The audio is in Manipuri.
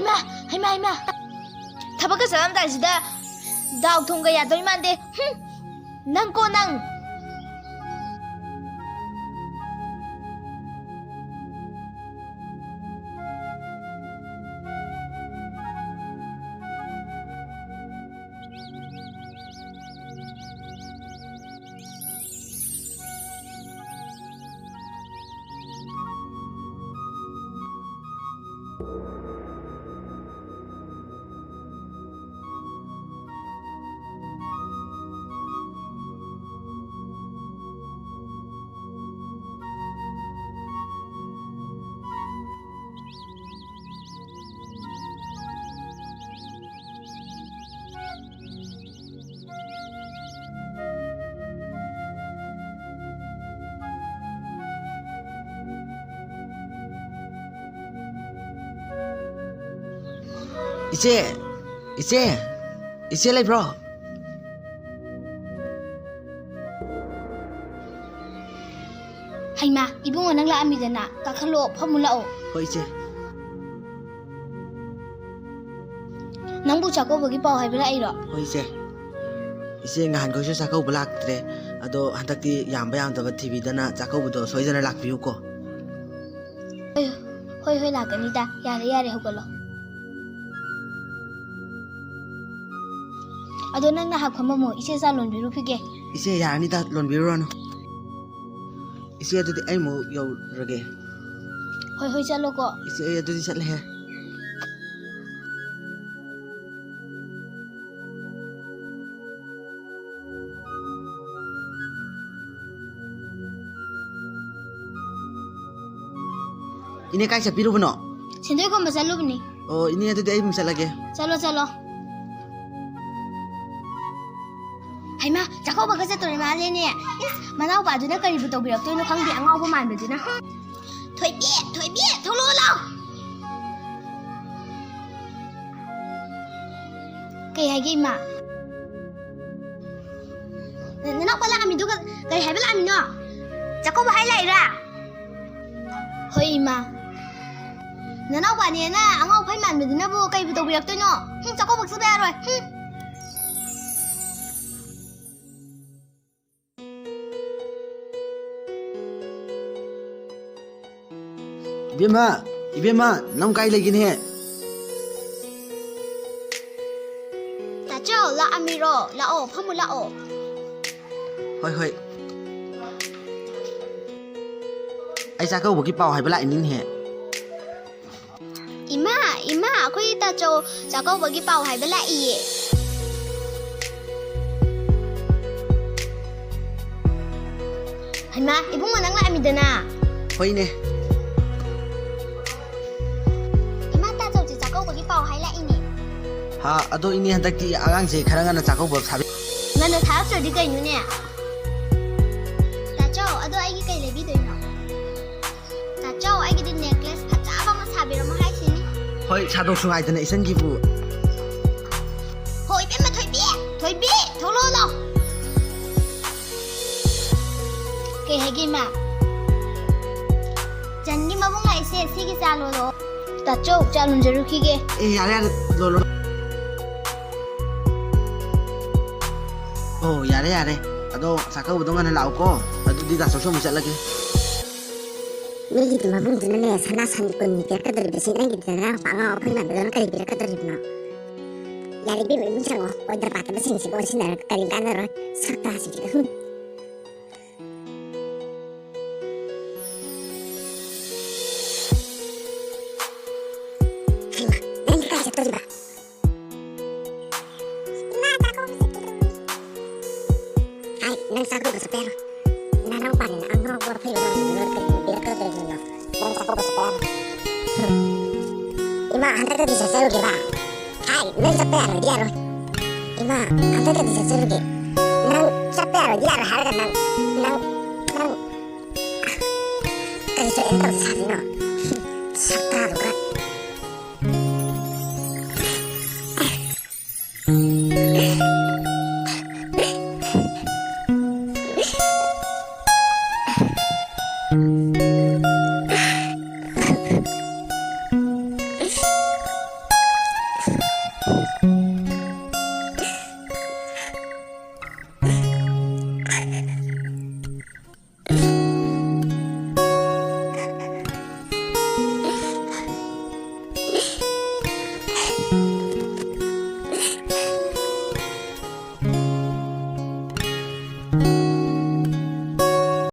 ꯍꯩꯃꯥ ꯊꯕꯛꯀ ꯆꯠꯂꯝꯗꯥꯏꯁꯤꯗ ꯗꯥꯎ ꯊꯨꯝꯒ ꯌꯥꯗꯣꯏ ꯃꯥꯟꯗꯦ ꯅꯪ 이제 레브로 ꯍꯩꯃꯥ 이bungo nang laamidana kakhalo phamulao ꯍꯣꯏ 이제 nangbu chakobagi paw haibra airo ꯍꯣꯏ 이제 ngahan koisu chakauba laktre ado hantakti yamba yamdaba thibidana chakaubudo soidana lakpiyuko hoi lakanida yare hogalo ado nang na hakhamamo ise sa lonbiru phige 이제 야니다 론비로no 이제 아두디 아이모 여러게 hoi chalo ko 이제 아두디 찰레 ini kai sapiru bano sendoi ko masalubni oh ini adudi ai musalage chalo haima chakau baga cha tori ma le ne manau ba duna kari bu to bi to no khang bi angau ba man be dina thoi bi tholo lao kai hai gi ma nana ko la ami du kai hai ba la ami no chakau ba hai lai ra hoi ma nana ba ne na angau phai man be dina bu kai bu to bi to no chakau ba sa ba roi 이베마 남 kai legin he ta chao la amiro la o phamu la o hoi ai chakau boki pau hai bala inin he ima khoi ta chao chakau bagi pau hai bala iye haima ibungo nang la amidana hoi ne ha ado ini hantakti agang se kharanga na chakau bab sabi ngana thap so di kai nu ne ta chao ado ai gi kai le bi doi no ta chao ai gi di necklace phacha ba ma sabe ro ma hai sini hoi chadok su ai dana isan gi bu hoi be ma thoi bi tholo lo ke he gi ma jan gi ma bung lai se si gi cha lo lo ta chao cha lun jaru ki ge yare lo oh yare ado chakau budong ana lau ko adu di da so so musalage Mili di mabung dina ne sana sandi ko ni ka dari besi nang kita na panga open na dana kali bira ka dari na yari bi mun chango o da pata besi si bo sina kali kana ro sakta si kita nang sago ka sa pero nanang pa rin ang mga gorpa yung mga bira ka dari na nang sago ka sa pero ima hanta ka di sa sero ge ba ai nang sa pero diaro ima hanta ka di sa sero ge nang sa pero diaro harga nang kasi sa ito sabi no sakta ka